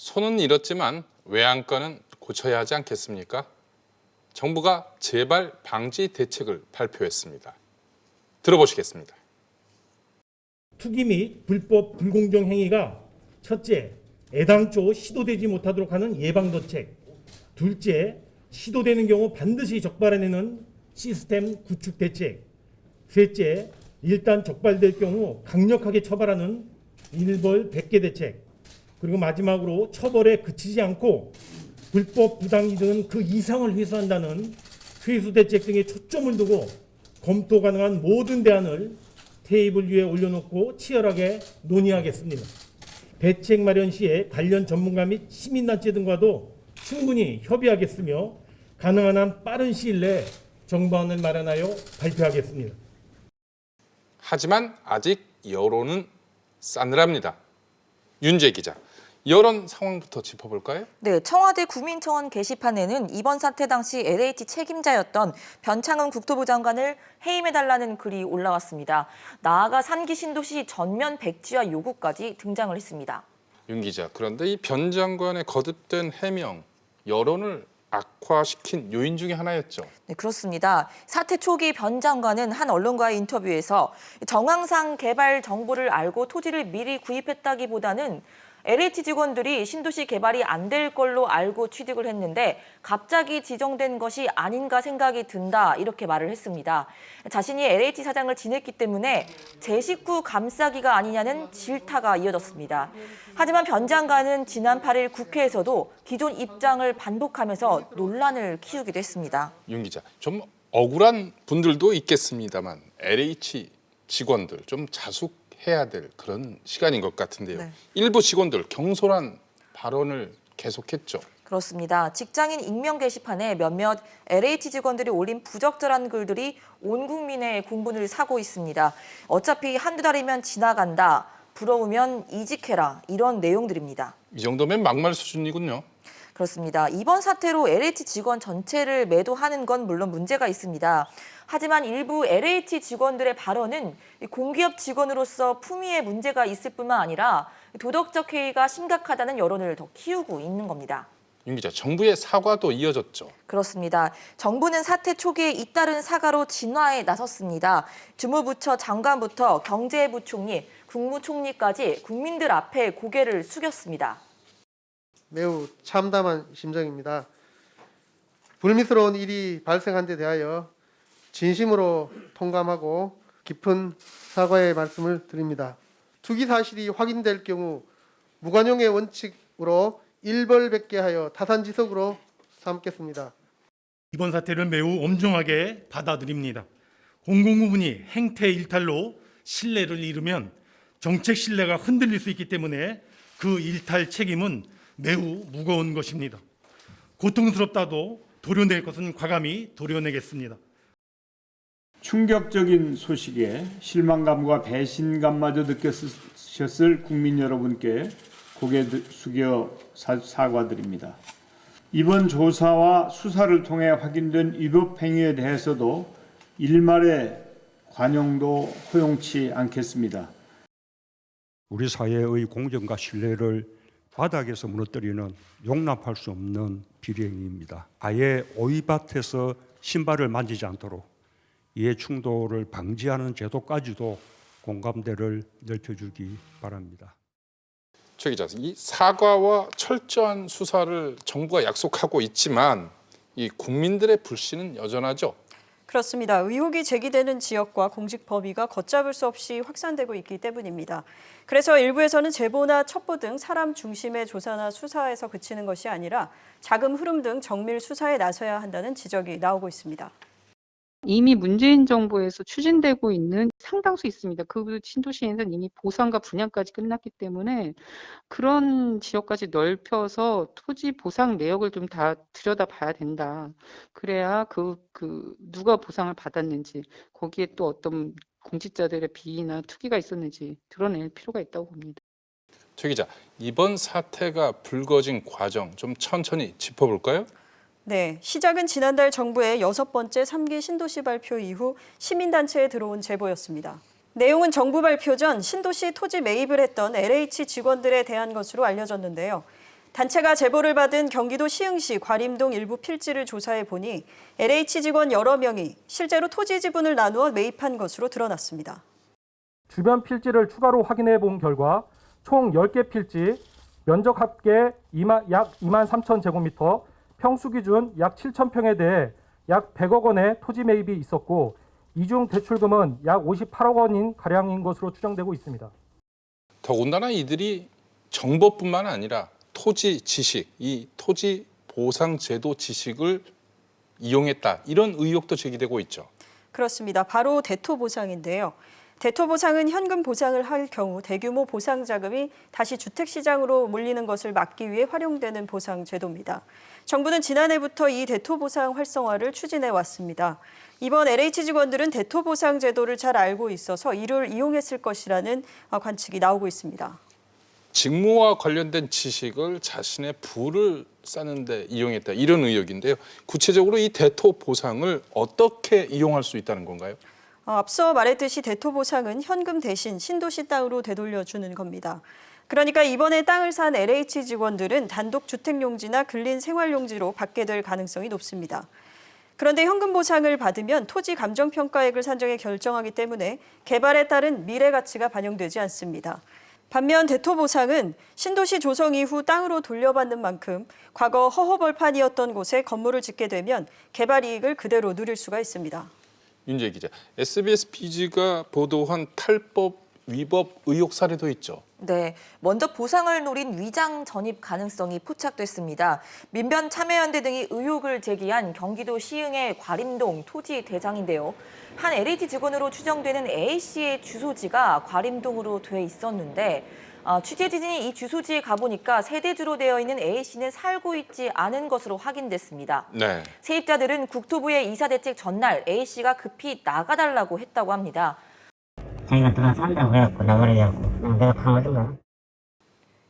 손은 잃었지만 외양간은 고쳐야 하지 않겠습니까? 정부가 재발 방지 대책을 발표했습니다. 들어보시겠습니다. 투기 및 불법 불공정 행위가 첫째, 애당초 시도되지 못하도록 하는 예방대책, 둘째, 시도되는 경우 반드시 적발해내는 시스템 구축 대책, 셋째, 일단 적발될 경우 강력하게 처벌하는 일벌 100개 대책, 그리고 마지막으로 처벌에 그치지 않고 불법 부당이 등 그 이상을 회수한다는 회수 대책 등에 초점을 두고 검토 가능한 모든 대안을 테이블 위에 올려놓고 치열하게 논의하겠습니다. 대책 마련 시에 관련 전문가 및 시민단체 등과도 충분히 협의하겠으며 가능한 한 빠른 시일 내에 정부안을 마련하여 발표하겠습니다. 하지만 아직 여론은 싸늘합니다. 윤재 기자, 여론 상황부터 짚어볼까요? 네, 청와대 국민청원 게시판에는 이번 사태 당시 LH 책임자였던 변창흠 국토부 장관을 해임해달라는 글이 올라왔습니다. 나아가 3기 신도시 전면 백지화 요구까지 등장을 했습니다. 윤 기자, 그런데 이 변 장관의 거듭된 해명, 여론을 악화시킨 요인 중에 하나였죠. 네, 그렇습니다. 사태 초기 변 장관은 한 언론과의 인터뷰에서 정황상 개발 정보를 알고 토지를 미리 구입했다기보다는 LH 직원들이 신도시 개발이 안 될 걸로 알고 취득을 했는데 갑자기 지정된 것이 아닌가 생각이 든다, 이렇게 말을 했습니다. 자신이 LH 사장을 지냈기 때문에 제 식구 감싸기가 아니냐는 질타가 이어졌습니다. 하지만 변 장관은 지난 8일 국회에서도 기존 입장을 반복하면서 논란을 키우기도 했습니다. 윤 기자, 좀 억울한 분들도 있겠습니다만 LH 직원들 좀 자숙해야 될 그런 시간인 것 같은데요. 네. 일부 직원들 경솔한 발언을 계속했죠. 그렇습니다. 직장인 익명 게시판에 몇몇 LH 직원들이 올린 부적절한 글들이 온 국민의 공분을 사고 있습니다. 어차피 한두 달이면 지나간다, 부러우면 이직해라, 이런 내용들입니다. 이 정도면 막말 수준이군요. 그렇습니다. 이번 사태로 LH 직원 전체를 매도하는 건 물론 문제가 있습니다. 하지만 일부 LH 직원들의 발언은 공기업 직원으로서 품위에 문제가 있을 뿐만 아니라 도덕적 해이가 심각하다는 여론을 더 키우고 있는 겁니다. 윤 기자, 정부의 사과도 이어졌죠. 그렇습니다. 정부는 사태 초기에 잇따른 사과로 진화에 나섰습니다. 주무부처 장관부터 경제부총리, 국무총리까지 국민들 앞에 고개를 숙였습니다. 매우 참담한 심정입니다. 불미스러운 일이 발생한 데 대하여 진심으로 통감하고 깊은 사과의 말씀을 드립니다. 투기 사실이 확인될 경우 무관용의 원칙으로 일벌백계 하여 타산지석으로 삼겠습니다. 이번 사태를 매우 엄중하게 받아들입니다. 공공부문이 행태 일탈로 신뢰를 잃으면 정책 신뢰가 흔들릴 수 있기 때문에 그 일탈 책임은 매우 무거운 것입니다. 고통스럽다도 도려낼 것은 과감히 도려내겠습니다. 충격적인 소식에 실망감과 배신감마저 느꼈으셨을 국민 여러분께 고개 숙여 사과드립니다. 이번 조사와 수사를 통해 확인된 위법 행위에 대해서도 일말의 관용도 허용치 않겠습니다. 우리 사회의 공정과 신뢰를 바닥에서 무너뜨리는 용납할 수 없는 비리행위입니다. 아예 오이밭에서 신발을 만지지 않도록 이해 충돌을 방지하는 제도까지도 공감대를 넓혀주기 바랍니다. 최 기자, 이 사과와 철저한 수사를 정부가 약속하고 있지만 이 국민들의 불신은 여전하죠. 그렇습니다. 의혹이 제기되는 지역과 공직 범위가 걷잡을 수 없이 확산되고 있기 때문입니다. 그래서 일부에서는 제보나 첩보 등 사람 중심의 조사나 수사에서 그치는 것이 아니라 자금 흐름 등 정밀 수사에 나서야 한다는 지적이 나오고 있습니다. 이미 문재인 정부에서 추진되고 있는 상당수 있습니다. 그 신도시에서는 이미 보상과 분양까지 끝났기 때문에 그런 지역까지 넓혀서 토지 보상 내역을 좀 다 들여다봐야 된다. 그래야 누가 보상을 받았는지, 거기에 또 어떤 공직자들의 비리나 투기가 있었는지 드러낼 필요가 있다고 봅니다. 최 기자, 이번 사태가 불거진 과정 좀 천천히 짚어볼까요? 네, 시작은 지난달 정부의 6번째 3기 신도시 발표 이후 시민단체에 들어온 제보였습니다. 내용은 정부 발표 전 신도시 토지 매입을 했던 LH 직원들에 대한 것으로 알려졌는데요. 단체가 제보를 받은 경기도 시흥시 과림동 일부 필지를 조사해 보니 LH 직원 여러 명이 실제로 토지 지분을 나누어 매입한 것으로 드러났습니다. 주변 필지를 추가로 확인해 본 결과 총 10개 필지, 면적 합계 약 2만 3천 제곱미터, 평수 기준 약 7천 평에 대해 약 100억 원의 토지 매입이 있었고 이 중 대출금은 약 58억 원인 가량인 것으로 추정되고 있습니다. 더군다나 이들이 정보뿐만 아니라 토지 지식, 이 토지 보상 제도 지식을 이용했다. 이런 의혹도 제기되고 있죠. 그렇습니다. 바로 대토보상인데요. 대토보상은 현금 보상을 할 경우 대규모 보상 자금이 다시 주택시장으로 몰리는 것을 막기 위해 활용되는 보상 제도입니다. 정부는 지난해부터 이 대토보상 활성화를 추진해 왔습니다. 이번 LH 직원들은 대토보상 제도를 잘 알고 있어서 이를 이용했을 것이라는 관측이 나오고 있습니다. 직무와 관련된 지식을 자신의 부를 쌓는 데 이용했다. 이런 의혹인데요. 구체적으로 이 대토 보상을 어떻게 이용할 수 있다는 건가요? 앞서 말했듯이 대토보상은 현금 대신 신도시 땅으로 되돌려주는 겁니다. 그러니까 이번에 땅을 산 LH 직원들은 단독 주택용지나 근린 생활용지로 받게 될 가능성이 높습니다. 그런데 현금 보상을 받으면 토지 감정평가액을 산정해 결정하기 때문에 개발에 따른 미래 가치가 반영되지 않습니다. 반면 대토보상은 신도시 조성 이후 땅으로 돌려받는 만큼 과거 허허벌판이었던 곳에 건물을 짓게 되면 개발 이익을 그대로 누릴 수가 있습니다. 윤재 기자, SBS 비즈가 보도한 탈법 위법 의혹 사례도 있죠. 네, 먼저 보상을 노린 위장 전입 가능성이 포착됐습니다. 민변 참여연대 등이 의혹을 제기한 경기도 시흥의 과림동 토지 대장인데요. 한 LH 직원으로 추정되는 A씨의 주소지가 과림동으로 돼 있었는데 취재진이 이 주소지에 가보니까 세대주로 되어 있는 A씨는 살고 있지 않은 것으로 확인됐습니다. 네. 세입자들은 국토부의 이사대책 전날 A씨가 급히 나가달라고 했다고 합니다. 자기가 들어가서 한다고 해갖고 나가려고 내가 강하던가.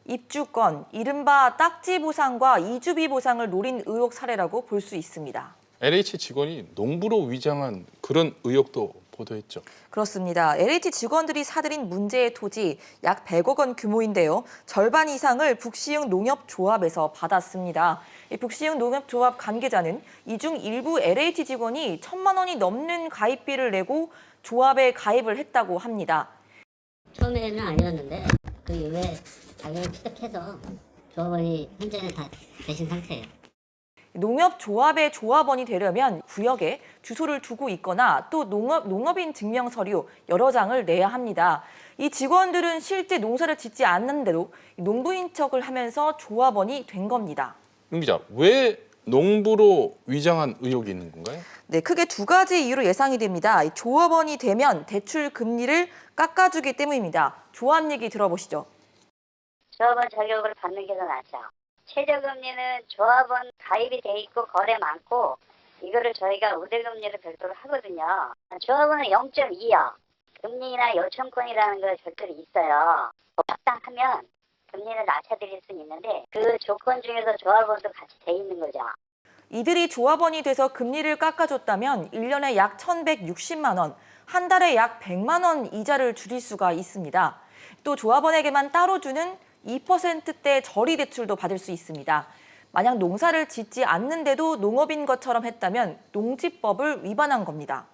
입주권, 이른바 딱지 보상과 이주비 보상을 노린 의혹 사례라고 볼 수 있습니다. LH 직원이 농부로 위장한 그런 의혹도 보도했죠. 그렇습니다. LH 직원들이 사들인 문제의 토지 약 100억 원 규모인데요. 절반 이상을 북시흥 농협조합에서 받았습니다. 북시흥 농협조합 관계자는 이 중 일부 LH 직원이 1,000만 원이 넘는 가입비를 내고 조합에 가입을 했다고 합니다. 처음에는 아니었는데 그 이후에 자기를 취득해서 조합원이 현재는 다 되신 상태예요. 농협조합의 조합원이 되려면 구역에 주소를 두고 있거나 또 농업인 증명서류 여러 장을 내야 합니다. 이 직원들은 실제 농사를 짓지 않는데도 농부인 척을 하면서 조합원이 된 겁니다. 윤 기자, 왜 농부로 위장한 의혹이 있는 건가요? 네, 크게 두 가지 이유로 예상이 됩니다. 조합원이 되면 대출 금리를 깎아주기 때문입니다. 조합 얘기 들어보시죠. 조합원 자격을 받는 게 더 낫죠. 최저금리는 조합원 가입이 돼 있고 거래 많고 이거를 저희가 우대금리를 별도로 하거든요. 조합원은 0.2요. 금리나 요청권이라는 거 절대로 있어요. 합당하면 금리를 낮춰드릴 수는 있는데 그 조건 중에서 조합원도 같이 돼 있는 거죠. 이들이 조합원이 돼서 금리를 깎아줬다면 1년에 약 1,160만 원, 한 달에 약 100만 원 이자를 줄일 수가 있습니다. 또 조합원에게만 따로 주는 2%대 저리 대출도 받을 수 있습니다. 만약 농사를 짓지 않는데도 농업인 것처럼 했다면 농지법을 위반한 겁니다.